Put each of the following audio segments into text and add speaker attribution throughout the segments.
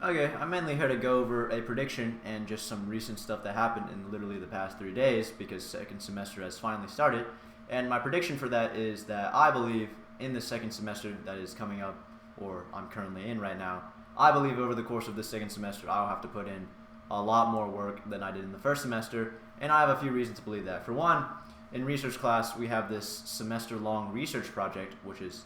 Speaker 1: Okay, I'm mainly here to go over a prediction and just some recent stuff that happened in literally the past 3 days because second semester has finally started. And my prediction for that is that I believe in the second semester that is coming up, or I'm currently in right now, I believe over the course of the second semester I'll have to put in a lot more work than I did in the first semester, and I have a few reasons to believe that. For one, in research class we have this semester-long research project, which is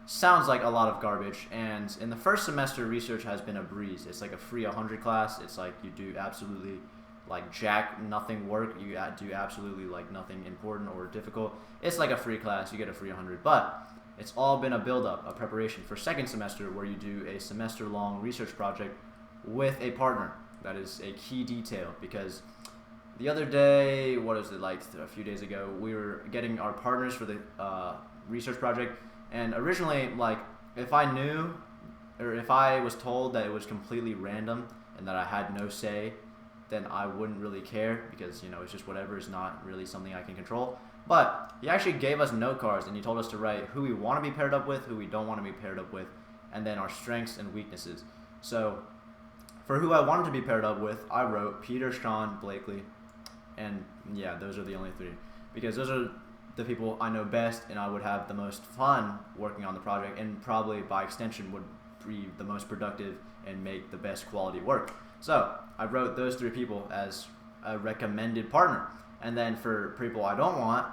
Speaker 1: sounds like a lot of garbage. And in the first semester, research has been a breeze. It's like a free 100 class. It's like you do absolutely like jack nothing work. You do absolutely like nothing important or difficult. It's like a free class. You get a free 100. But it's all been a build-up, a preparation for second semester where you do a semester-long research project with a partner. That is a key detail because the other day, what was it, like a few days ago, we were getting our partners for the research project. And originally, like, if I knew, or if I was told that it was completely random and that I had no say, then I wouldn't really care because, it's just whatever. It's not really something I can control. But he actually gave us note cards and he told us to write who we want to be paired up with, who we don't want to be paired up with, and then our strengths and weaknesses. So for who I wanted to be paired up with, I wrote Peter, Sean, Blakely, and yeah, those are the only three because those are the people I know best and I would have the most fun working on the project and probably by extension would be the most productive and make the best quality work. So I wrote those three people as a recommended partner. And then for people I don't want,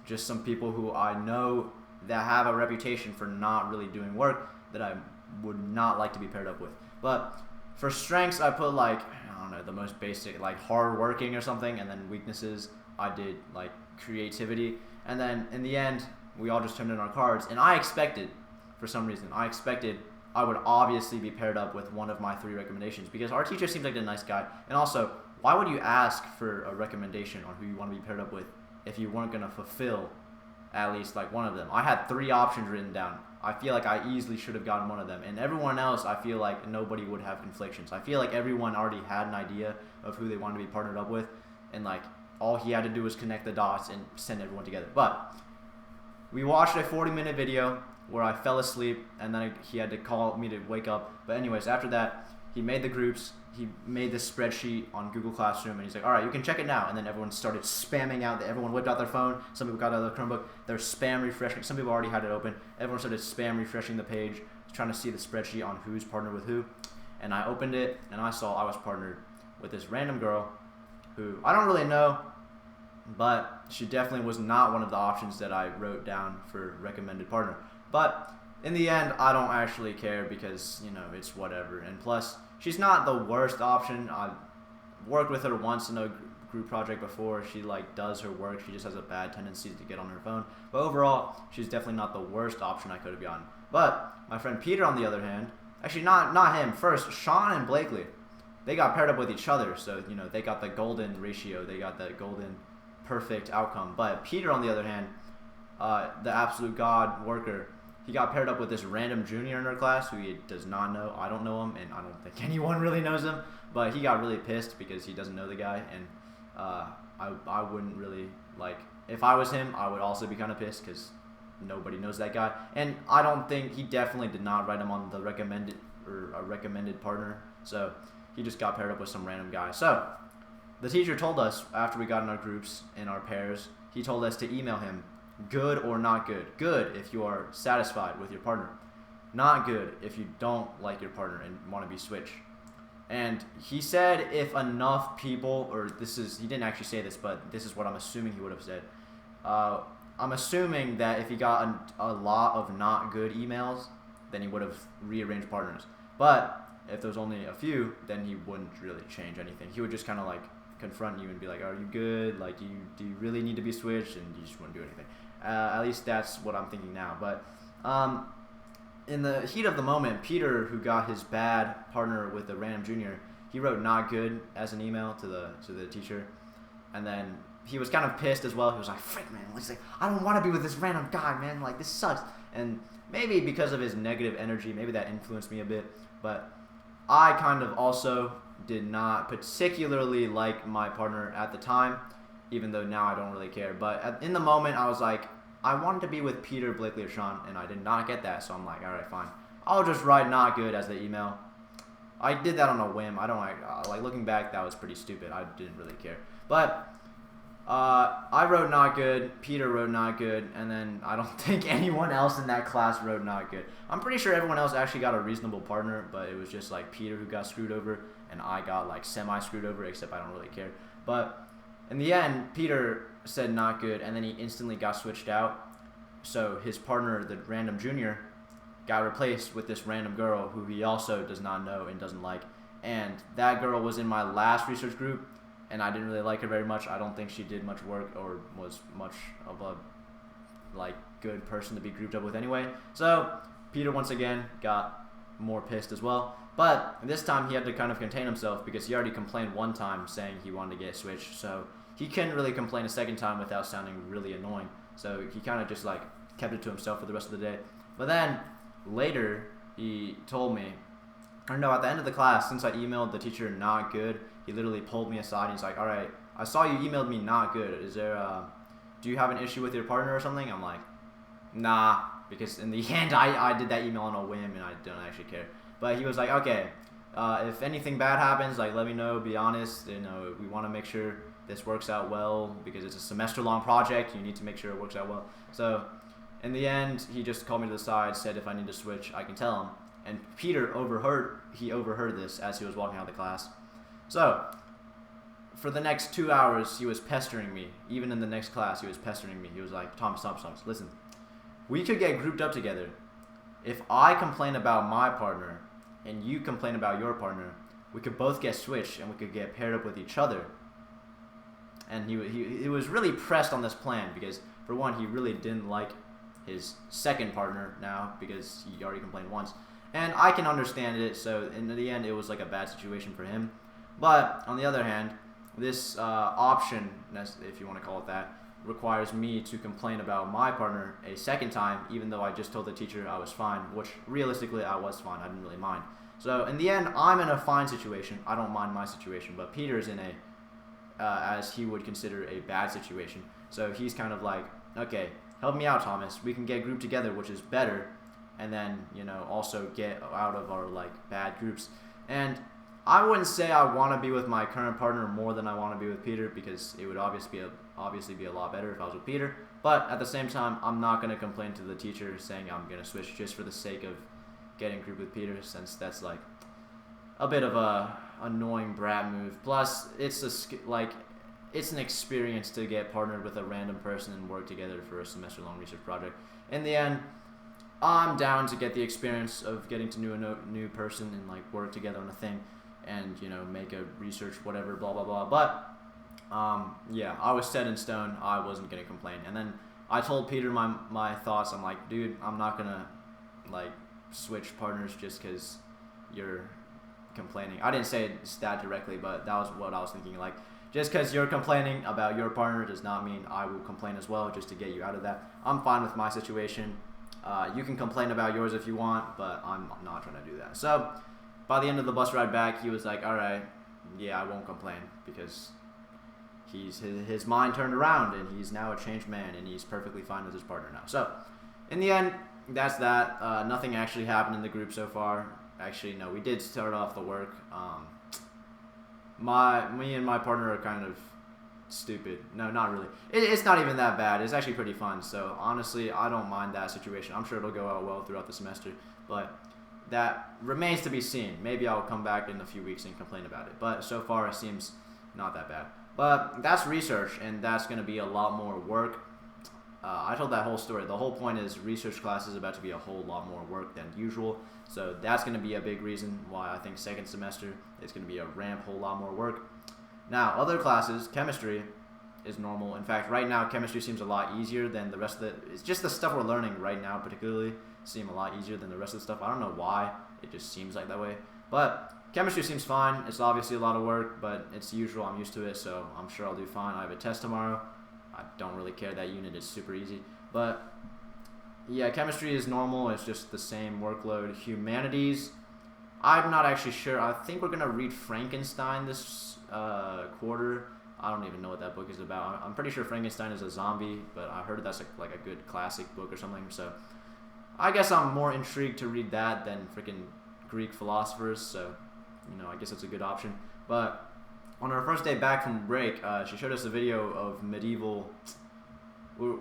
Speaker 1: just some people who I know that have a reputation for not really doing work that I would not like to be paired up with. But for strengths, I put like, I don't know, the most basic, like hard working or something, and then weaknesses, I did like creativity. And then in the end, we all just turned in our cards, and I expected, for some reason, I would obviously be paired up with one of my three recommendations because our teacher seems like a nice guy. And also, why would you ask for a recommendation on who you want to be paired up with if you weren't going to fulfill at least like one of them? I had three options written down. I feel like I easily should have gotten one of them. And everyone else, I feel like nobody would have conflictions. I feel like everyone already had an idea of who they wanted to be partnered up with, and like all he had to do was connect the dots and send everyone together. But we watched a 40-minute video where I fell asleep, and then he had to call me to wake up. But anyways, after that, he made the groups. He made this spreadsheet on Google Classroom, and he's like, all right, you can check it now. And then everyone started spamming out. Everyone whipped out their phone. Some people got out of their Chromebook. They're spam refreshing. Some people already had it open. Everyone started spam refreshing the page, trying to see the spreadsheet on who's partnered with who. And I opened it, and I saw I was partnered with this random girl who I don't really know, but she definitely was not one of the options that I wrote down for recommended partner. But in the end, I don't actually care because, it's whatever. And plus, she's not the worst option. I've worked with her once in a group project before. She does her work. She just has a bad tendency to get on her phone. But overall, she's definitely not the worst option I could have gotten. But my friend Peter, on the other hand, actually not him. First, Sean and Blakely, they got paired up with each other. So, they got the golden ratio. They got that golden perfect outcome. But Peter, on the other hand, the absolute god worker, he got paired up with this random junior in our class who he does not know. I don't know him, and I don't think anyone really knows him. But he got really pissed because he doesn't know the guy, and I wouldn't really, if I was him, I would also be kind of pissed because nobody knows that guy. And I don't think, he definitely did not write him on the recommended, or a recommended partner. So he just got paired up with some random guy. So the teacher told us after we got in our groups, in our pairs, he told us to email him. Good or not good. Good if you are satisfied with your partner. Not good if you don't like your partner and want to be switched. And he said if enough people, he didn't actually say this, but this is what I'm assuming he would have said. I'm assuming that if he got a lot of not good emails, then he would have rearranged partners. But if there was only a few, then he wouldn't really change anything. He would just kind of confront you and be like, are you good? Do you really need to be switched? And you just wouldn't do anything. At least that's what I'm thinking now. But in the heat of the moment, Peter, who got his bad partner with the random junior, he wrote not good as an email to the teacher. And then he was kind of pissed as well. He was like, frick, man. I don't want to be with this random guy, man. This sucks. And maybe because of his negative energy, maybe that influenced me a bit. But I kind of also did not particularly like my partner at the time, even though now I don't really care. But in the moment, I was like, I wanted to be with Peter, Blakely, or Sean, and I did not get that. So I'm like, all right, fine. I'll just write not good as the email. I did that on a whim. I don't like looking back, that was pretty stupid. I didn't really care. But I wrote not good, Peter wrote not good, and then I don't think anyone else in that class wrote not good. I'm pretty sure everyone else actually got a reasonable partner, but it was just like Peter who got screwed over, and I got like semi-screwed over, except I don't really care. But in the end, Peter said not good, and then he instantly got switched out. So his partner, the random junior, got replaced with this random girl who he also does not know and doesn't like. And that girl was in my last research group, and I didn't really like her very much. I don't think she did much work or was much of a like good person to be grouped up with anyway. So Peter once again got more pissed as well. But this time he had to kind of contain himself because he already complained one time saying he wanted to get switched. So he couldn't really complain a second time without sounding really annoying. So he kind of just like kept it to himself for the rest of the day. But then later he told me, or no, at the end of the class, since I emailed the teacher not good, he literally pulled me aside and he's like, all right, I saw you emailed me not good. Is there, do you have an issue with your partner or something? I'm like, nah, because in the end, I did that email on a whim and I don't actually care. But he was like, okay, if anything bad happens, like let me know, be honest. You know, we want to make sure this works out well because it's a semester-long project. You need to make sure it works out well. So in the end, he just called me to the side, said if I need to switch, I can tell him. And Peter overheard this as he was walking out of the class. So, for the next 2 hours, he was pestering me. Even in the next class, he was pestering me. He was like, Thomas, listen. We could get grouped up together. If I complain about my partner and you complain about your partner, we could both get switched and we could get paired up with each other. And he was really pressed on this plan because, for one, he really didn't like his second partner now because he already complained once. And I can understand it, so in the end, it was like a bad situation for him. But on the other hand, this option, if you want to call it that, requires me to complain about my partner a second time, even though I just told the teacher I was fine, which realistically I was fine. I didn't really mind. So in the end, I'm in a fine situation. I don't mind my situation, but Peter's in a, as he would consider, a bad situation. So he's kind of like, okay, help me out, Thomas. We can get grouped together, which is better, and then, you know, also get out of our like bad groups. And I wouldn't say I want to be with my current partner more than I want to be with Peter because it would obviously be a lot better if I was with Peter. But at the same time, I'm not going to complain to the teacher saying I'm going to switch just for the sake of getting grouped with Peter, since that's like a bit of a annoying brat move. Plus, it's an experience to get partnered with a random person and work together for a semester-long research project. In the end, I'm down to get the experience of getting to know a new person and like work together on a thing and, you know, make a research, whatever, blah, blah, blah. But, yeah, I was set in stone. I wasn't going to complain. And then I told Peter my thoughts. I'm like, dude, I'm not going to, like, switch partners just because you're complaining. I didn't say that directly, but that was what I was thinking. Like, just because you're complaining about your partner does not mean I will complain as well just to get you out of that. I'm fine with my situation. You can complain about yours if you want, but I'm not trying to do that. So by the end of the bus ride back, he was like, all right, yeah, I won't complain because his mind turned around and he's now a changed man and he's perfectly fine with his partner now. So in the end, that's that. Nothing actually happened in the group so far. Actually, no, we did start off the work. Me and my partner are kind of stupid. No, not really. It's not even that bad. It's actually pretty fun. So honestly, I don't mind that situation. I'm sure it'll go out well throughout the semester, but that remains to be seen. Maybe I'll come back in a few weeks and complain about it. But so far, it seems not that bad. But that's research, and that's going to be a lot more work. I told that whole story. The whole point is research class is about to be a whole lot more work than usual. So that's going to be a big reason why I think second semester is going to be a whole lot more work. Now, other classes, chemistry is normal. In fact, right now, chemistry seems a lot easier than the rest of it's just the stuff we're learning right now particularly seem a lot easier than the rest of the stuff. I don't know why. It just seems like that way. But chemistry seems fine. It's obviously a lot of work, but it's usual. I'm used to it, so I'm sure I'll do fine. I have a test tomorrow. I don't really care. That unit is super easy. But yeah, chemistry is normal. It's just the same workload. Humanities, I'm not actually sure. I think we're going to read Frankenstein this quarter. I don't even know what that book is about. I'm pretty sure Frankenstein is a zombie, but I heard that's like a good classic book or something. So I guess I'm more intrigued to read that than freaking Greek philosophers. So I guess it's a good option. But on our first day back from break, she showed us a video of medieval.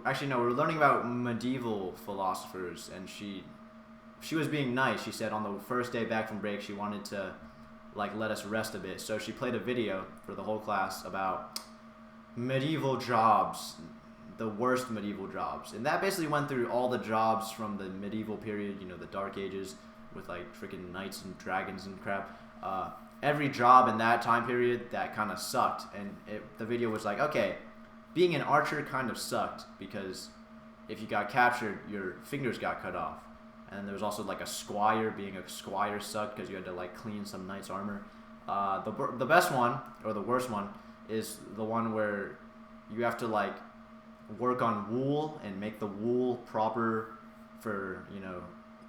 Speaker 1: Actually, no, we're learning about medieval philosophers, and she was being nice. She said on the first day back from break, she wanted to let us rest a bit. So she played a video for the whole class about medieval jobs, the worst medieval jobs, and that basically went through all the jobs from the medieval period, the Dark Ages, with freaking knights and dragons and crap. Every job in that time period that kind of sucked, and the video was like, okay, being an archer kind of sucked because if you got captured, your fingers got cut off. And there was also a squire. Being a squire sucked because you had to clean some knight's armor. The best one, or the worst one, is the one where you have to work on wool and make the wool proper for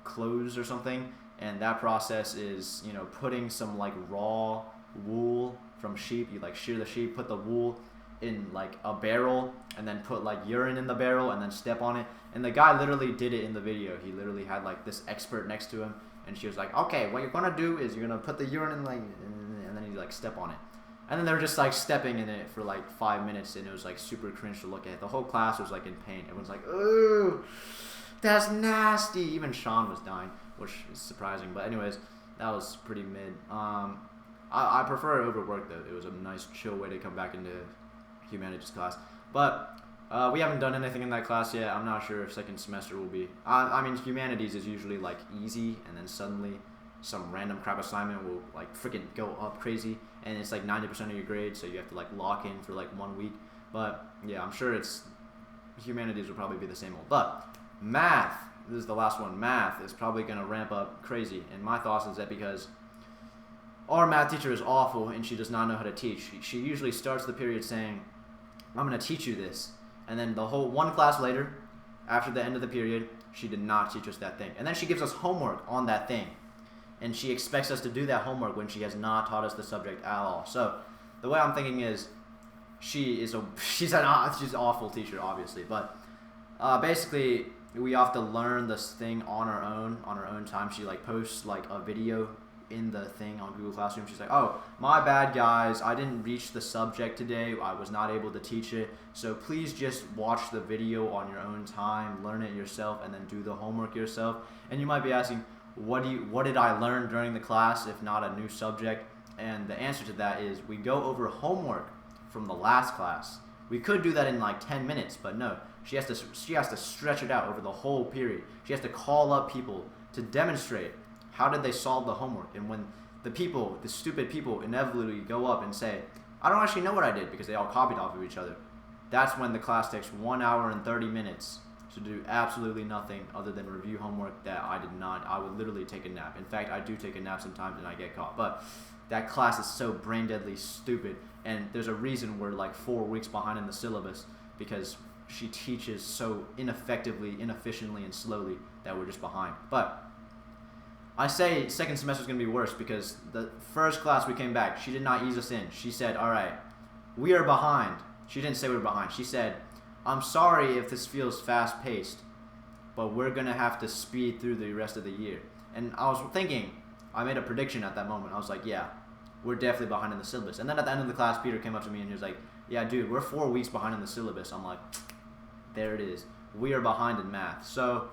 Speaker 1: clothes or something. And that process is putting some raw wool from sheep. You shear the sheep, put the wool in a barrel, and then put urine in the barrel and then step on it. And the guy literally did it in the video. He literally had this expert next to him, and she was like, okay, what you're gonna do is you're gonna put the urine in and then you step on it. And then they were just stepping in it for 5 minutes, and it was super cringe to look at. The whole class was in pain. Everyone's like, ooh, that's nasty. Even Sean was dying, which is surprising. But anyways, that was pretty mid. I prefer it over work though. It was a nice chill way to come back into humanities class. But we haven't done anything in that class yet. I'm not sure if second semester will be. I mean, humanities is usually easy, and then suddenly some random crap assignment will freaking go up crazy, and it's 90% of your grade, so you have to lock in for 1 week. But yeah, I'm sure humanities will probably be the same old. But math, this is the last one. Math is probably gonna ramp up crazy, and my thoughts is that because our math teacher is awful and she does not know how to teach. She usually starts the period saying, I'm going to teach you this. And then the whole one class later, after the end of the period, she did not teach us that thing. And then she gives us homework on that thing. And she expects us to do that homework when she has not taught us the subject at all. So the way I'm thinking is she's an awful teacher, obviously. But basically, we have to learn this thing on our own time. She posts a video in the thing on Google Classroom. She's like, oh, my bad guys, I didn't reach the subject today, I was not able to teach it, so please just watch the video on your own time, learn it yourself, and then do the homework yourself. And you might be asking, what did I learn during the class if not a new subject? And the answer to that is we go over homework from the last class. We could do that in 10 minutes, but no, she has to stretch it out over the whole period. She has to call up people to demonstrate how did they solve the homework. And when the stupid people inevitably go up and say, I don't actually know what I did, because they all copied off of each other, that's when the class takes 1 hour and 30 minutes to do absolutely nothing other than review homework that I did not. I would literally take a nap. In fact, I do take a nap sometimes and I get caught. But that class is so brain deadly stupid, and there's a reason we're 4 weeks behind in the syllabus, because she teaches so ineffectively, inefficiently, and slowly that we're just behind. But I say second semester is going to be worse because the first class we came back, she did not ease us in. She said, all right, we are behind. She didn't say we were behind. She said, I'm sorry if this feels fast-paced, but we're going to have to speed through the rest of the year. And I was thinking, I made a prediction at that moment. I was like, yeah, we're definitely behind in the syllabus. And then at the end of the class, Peter came up to me and he was like, yeah, dude, we're 4 weeks behind in the syllabus. I'm like, there it is. We are behind in math. So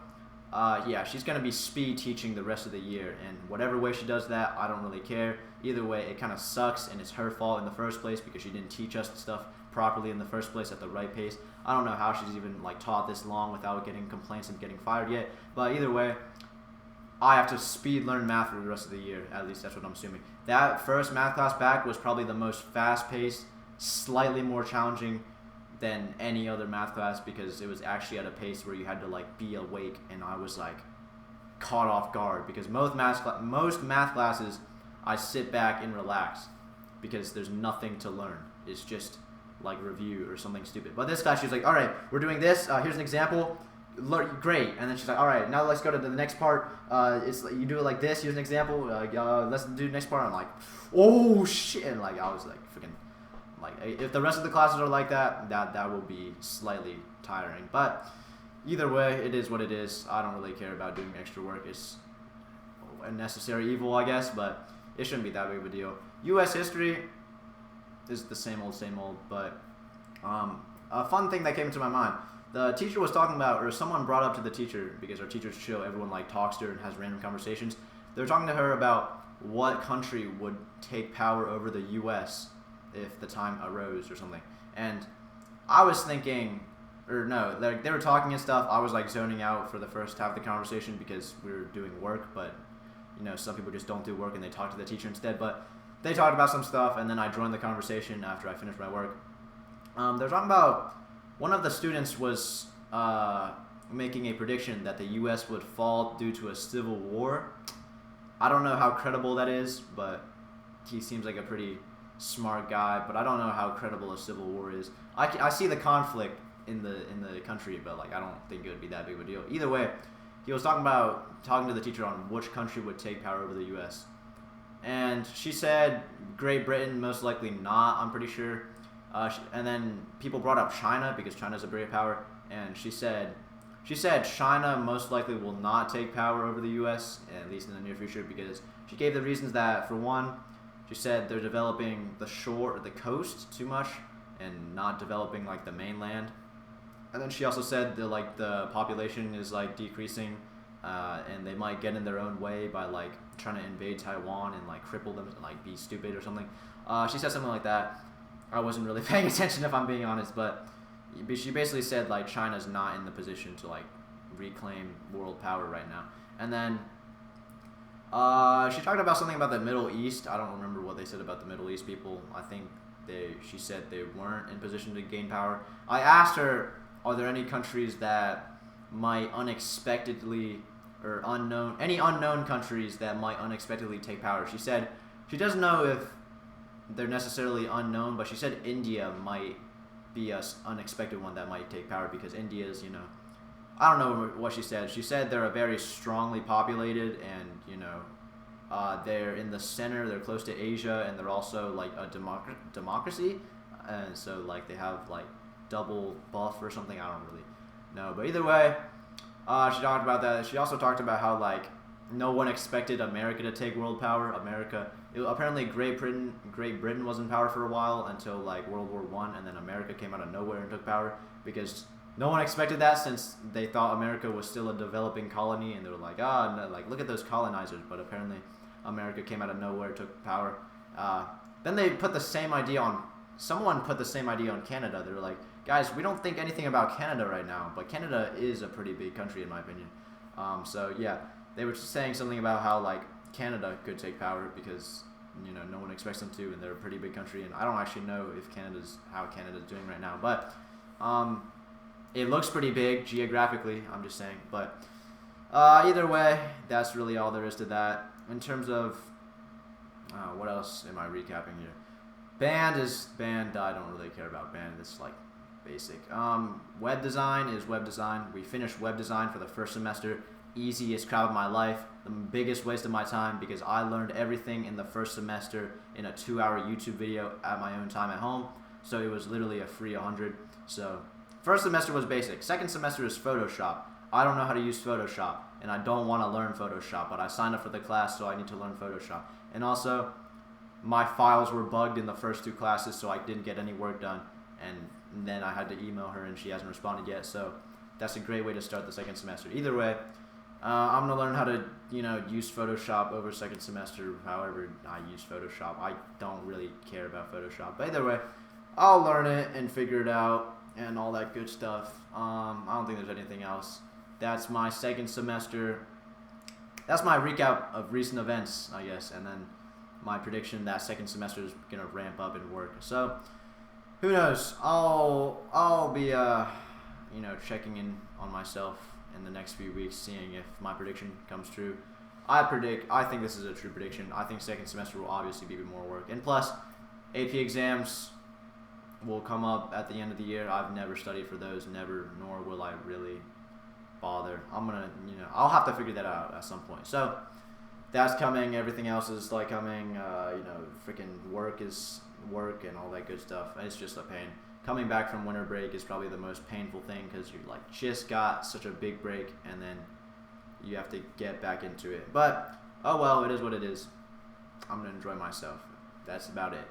Speaker 1: yeah, she's going to be speed teaching the rest of the year, and whatever way she does that, I don't really care. Either way, it kind of sucks, and it's her fault in the first place because she didn't teach us stuff properly in the first place at the right pace. I don't know how she's even taught this long without getting complaints and getting fired yet, but either way, I have to speed learn math for the rest of the year. At least that's what I'm assuming. That first math class back was probably the most fast-paced, slightly more challenging than any other math class, because it was actually at a pace where you had to be awake, and I was caught off guard, because most math classes I sit back and relax because there's nothing to learn. It's just review or something stupid. But this class, she was like, all right, we're doing this, here's an example, great. And then she's like, all right, now let's go to the next part. You do it like this, here's an example, let's do the next part. I'm like, oh shit, and I was freaking, if the rest of the classes are like that, that will be slightly tiring. But either way, it is what it is. I don't really care about doing extra work. It's a necessary evil, I guess. But it shouldn't be that big of a deal. U.S. history is the same old, but a fun thing that came into my mind. The teacher was talking about, or someone brought up to the teacher, because our teacher's chill, everyone like talks to her and has random conversations. They were talking to her about what country would take power over the U.S. if the time arose or something. And I was thinking, or no, like they were talking and stuff. I was like zoning out for the first half of the conversation because we were doing work, but you know, some people just don't do work and they talk to the teacher instead. But they talked about some stuff, and then I joined the conversation after I finished my work. They were talking about, one of the students was making a prediction that the U.S. would fall due to a civil war. I don't know how credible that is, but he seems like a pretty smart guy. But I don't know how credible a civil war is. I see the conflict in the country, but like I don't think it would be that big of a deal. Either way, he was talking to the teacher on which country would take power over the U.S. And she said Great Britain, most likely not, I'm pretty sure. And then people brought up China because China's a great power, and she said China most likely will not take power over the U.S., at least in the near future, because she gave the reasons that, for one, she said they're developing the shore or the coast too much and not developing like the mainland. And then she also said that like the population is like decreasing, and they might get in their own way by like trying to invade Taiwan and like cripple them and like be stupid or something. She said something like that. I wasn't really paying attention, if I'm being honest, but she basically said like China's not in the position to like reclaim world power right now. And then she talked about something about the Middle East. I don't remember what they said about the Middle East people. I think she said they weren't in position to gain power. I asked her, are there any countries that might unexpectedly, or any unknown countries that might unexpectedly take power? She said she doesn't know if they're necessarily unknown, but she said India might be an unexpected one that might take power, because India's, I don't know what she said. She said they're a very strongly populated, and they're in the center, they're close to Asia, and they're also like a democracy, and so like they have like double buff or something. I don't really know, but either way, she talked about that. She also talked about how like no one expected America to take world power. Apparently Great Britain was in power for a while until like World War I, and then America came out of nowhere and took power, because no one expected that, since they thought America was still a developing colony, and they were like, no, like look at those colonizers. But apparently America came out of nowhere, took power. Then they put the same idea on, someone put the same idea on Canada. They were like, guys, we don't think anything about Canada right now, but Canada is a pretty big country in my opinion. So yeah, they were saying something about how like Canada could take power because no one expects them to, and they're a pretty big country, and I don't actually know if how Canada's doing right now, but it looks pretty big geographically, I'm just saying. But either way, that's really all there is to that. In terms of what else am I recapping here? Band. I don't really care about band. It's like basic. Web design is web design. We finished web design for the first semester. Easiest crap of my life. The biggest waste of my time, because I learned everything in the first semester in a 2-hour YouTube video at my own time at home. So it was literally a free 100. So first semester was basic. Second semester is Photoshop. I don't know how to use Photoshop, and I don't want to learn Photoshop, but I signed up for the class, so I need to learn Photoshop. And also, my files were bugged in the first 2 classes, so I didn't get any work done. And then I had to email her, and she hasn't responded yet. So that's a great way to start the second semester. Either way, I'm going to learn how to, use Photoshop over second semester, however I use Photoshop. I don't really care about Photoshop. But either way, I'll learn it and figure it out and all that good stuff. I don't think there's anything else. That's my second semester. That's my recap of recent events, I guess. And then my prediction that second semester is going to ramp up in work. So, who knows? I'll be, checking in on myself in the next few weeks, seeing if my prediction comes true. I think this is a true prediction. I think second semester will obviously be more work. And plus, AP exams will come up at the end of the year. I've never studied for those, nor will I really bother. I'll have to figure that out at some point. So, that's coming. Everything else is like coming. Freaking work is work and all that good stuff. It's just a pain. Coming back from winter break is probably the most painful thing, because you like just got such a big break, and then you have to get back into it. But oh well, it is what it is. I'm gonna enjoy myself. That's about it.